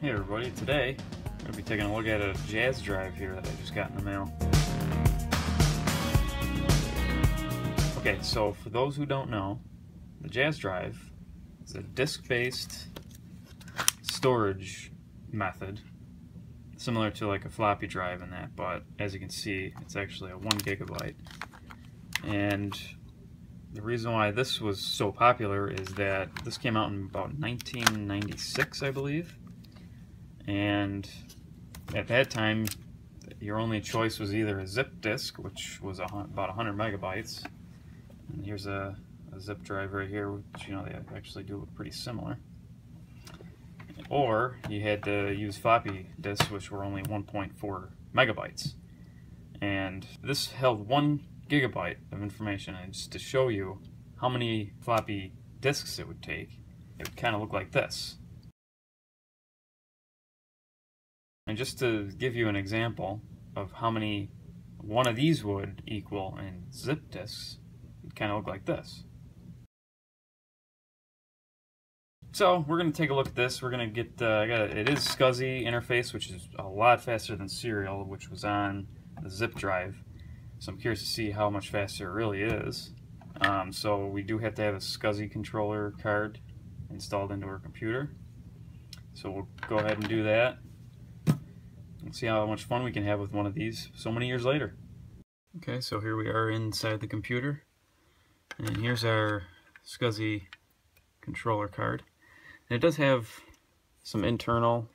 Hey everybody, today I'm going to be taking a look at a Jaz Drive here that I just got in the mail. Okay, so for those who don't know, the Jaz Drive is a disk-based storage method, similar to like a floppy drive and that, but as you can see, it's actually a 1 gigabyte. And the reason why this was so popular is that this came out in about 1996, I believe. And at that time, your only choice was either a zip disk, which was about 100 megabytes. And here's a zip drive right here, which, you know, they actually do look pretty similar. Or you had to use floppy disks, which were only 1.4 megabytes. And this held 1 gigabyte of information, and just to show you how many floppy disks it would take, it would kind of look like this. And just to give you an example of how many one of these would equal in zip disks, it would kind of look like this. So we're going to take a look at this. We're going to get, it is SCSI interface, which is a lot faster than serial, which was on the zip drive. So I'm curious to see how much faster it really is. So we do have to have a SCSI controller card installed into our computer. So we'll go ahead and do that. Let's see how much fun we can have with one of these so many years later. Okay, so here we are inside the computer. And here's our SCSI controller card. And it does have some internal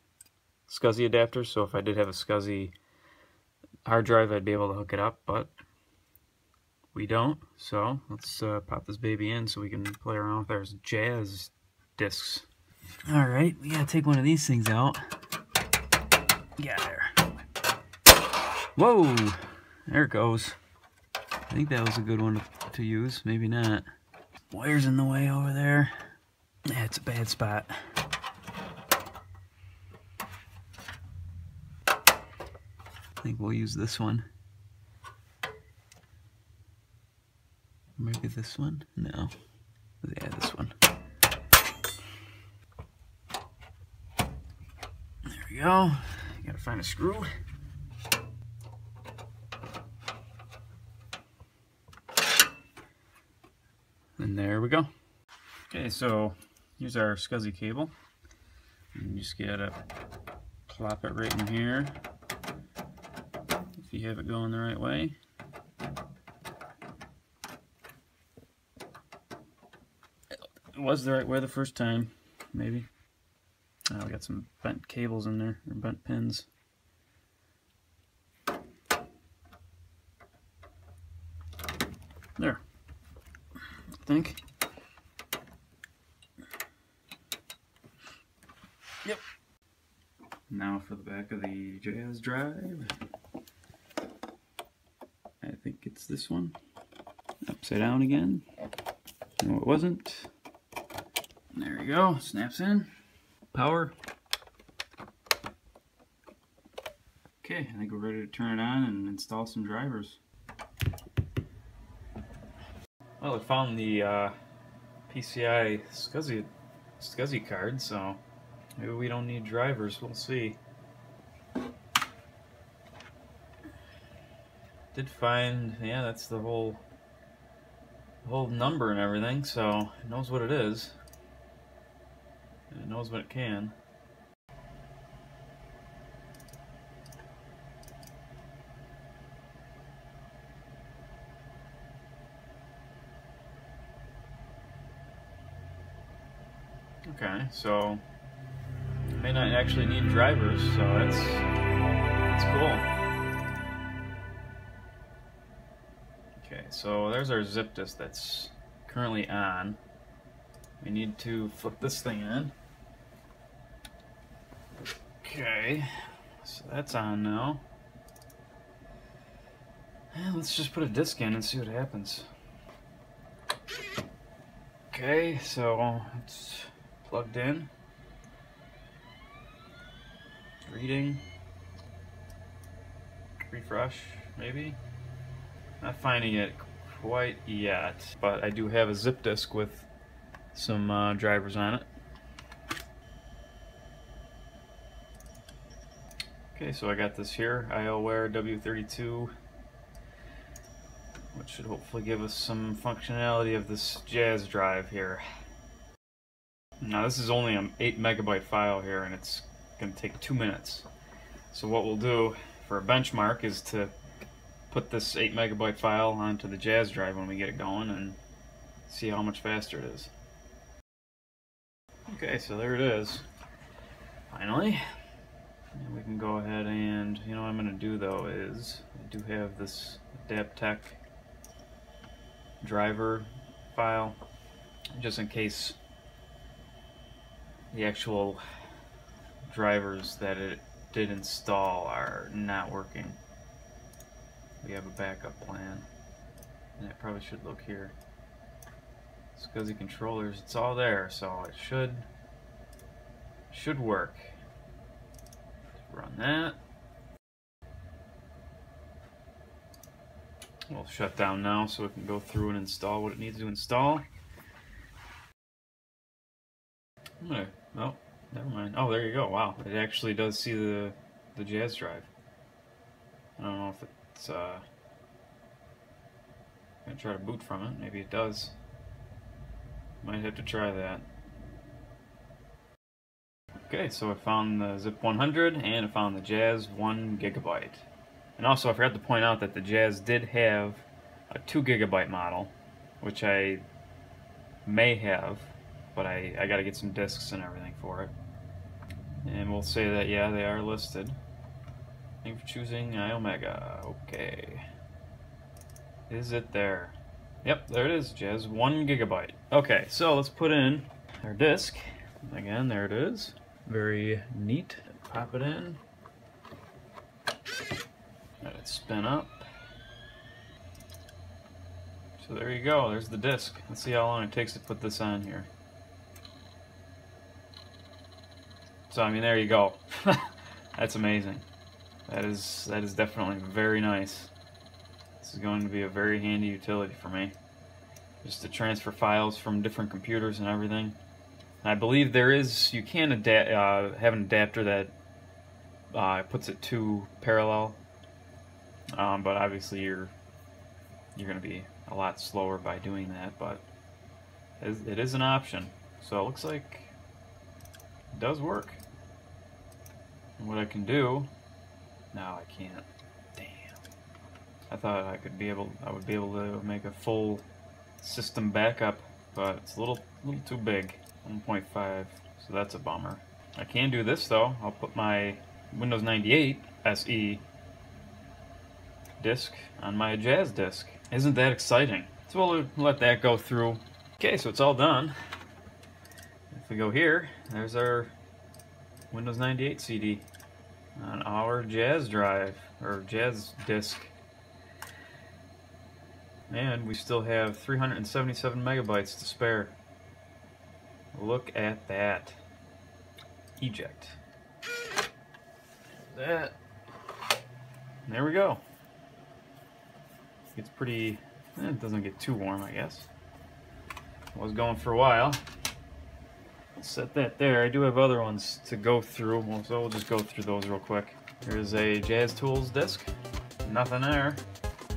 SCSI adapters, so if I did have a SCSI hard drive, I'd be able to hook it up, but we don't. So let's pop this baby in so we can play around with our Jaz discs. Alright, we gotta take one of these things out. Yeah, there. Whoa! There it goes. I think that was a good one to use. Maybe not. Wire's in the way over there. Yeah, it's a bad spot. I think we'll use this one. Maybe this one? No. Yeah, this one. There we go. Gotta find a screw. And there we go. Okay, so here's our SCSI cable. And you just gotta plop it right in here if you have it going the right way. It was the right way the first time, maybe. We got some bent cables in there, or bent pins. There, I think. Yep. Now for the back of the Jaz Drive. I think it's this one. Upside down again. No, it wasn't. There we go, snaps in. Power. Okay, I think we're ready to turn it on and install some drivers. Well, I found the PCI SCSI card, so maybe we don't need drivers, we'll see. Did find, yeah, that's the whole number and everything, so it knows what it is. And it knows what it can. Okay, so you may not actually need drivers, so that's cool. Okay, so there's our zip disk that's currently on. We need to flip this thing in. Okay, so that's on now. And let's just put a disk in and see what happens. Okay, so it's plugged in. Reading. Refresh, maybe? Not finding it quite yet, but I do have a zip disk with some drivers on it. Okay, so I got this here, Iomega W32, which should hopefully give us some functionality of this Jaz drive here. Now this is only an 8 megabyte file here, and it's going to take 2 minutes. So what we'll do for a benchmark is to put this 8 megabyte file onto the Jaz drive when we get it going and see how much faster it is. Okay, so there it is. Finally. And we can go ahead and, you know what I'm going to do though is, I do have this Adaptec driver file, just in case the actual drivers that it did install are not working. We have a backup plan, and I probably should look here. SCSI controllers, it's all there, so it should work. Run that. We'll shut down now so it can go through and install what it needs to install. Oh, never mind. Oh, there you go. Wow, it actually does see the Jaz drive. I don't know if it's gonna try to boot from it. Maybe it does. Might have to try that. Okay, so I found the Zip 100 and I found the Jaz 1 gigabyte. And also I forgot to point out that the Jaz did have a 2 gigabyte model, which I may have, but I gotta get some discs and everything for it. And we'll say that, yeah, they are listed. Thank you for choosing Iomega. Okay. Is it there? Yep, there it is, Jaz 1 gigabyte. Okay, so let's put in our disc. Again, there it is. Very neat. Pop it in. Let it spin up. So there you go, there's the disc. Let's see how long it takes to put this on here. So I mean, there you go. That's amazing. That is definitely very nice. This is going to be a very handy utility for me, just to transfer files from different computers and everything. And I believe there is, you can have an adapter that puts it to parallel, but obviously you're going to be a lot slower by doing that. But it is an option. So it looks like it does work. And what I can do, no, I can't. Damn. I thought I would be able to make a full system backup, but it's a little too big, 1.5. So that's a bummer. I can do this though. I'll put my Windows 98 SE disk on my Jaz disk. Isn't that exciting? So we'll let that go through. Okay, so it's all done. If we go here, there's our Windows 98 CD on our Jaz drive, or Jaz disk. And we still have 377 megabytes to spare. Look at that. Eject. That. There we go. It's pretty, it doesn't get too warm, I guess. It was going for a while. Set that there. I do have other ones to go through, so we'll just go through those real quick. Here's a Jaz Tools disc. Nothing there.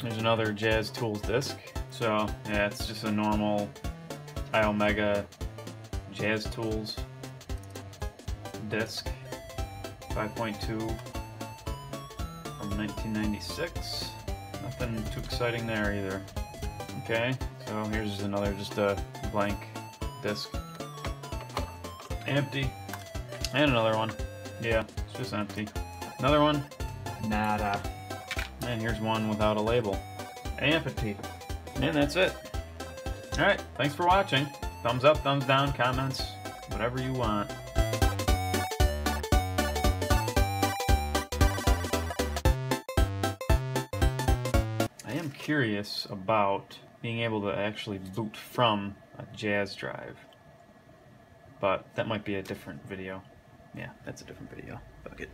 There's another Jaz Tools disc. So, yeah, it's just a normal Iomega Jaz Tools disc. 5.2 from 1996. Nothing too exciting there either. Okay, so here's another, just a blank disc. Empty. And another one. Yeah, it's just empty. Another one. Nada. And here's one without a label. Empty. And that's it. Alright, thanks for watching. Thumbs up, thumbs down, comments, whatever you want. I am curious about being able to actually boot from a Jaz drive. But that might be a different video. Yeah, that's a different video. Fuck it.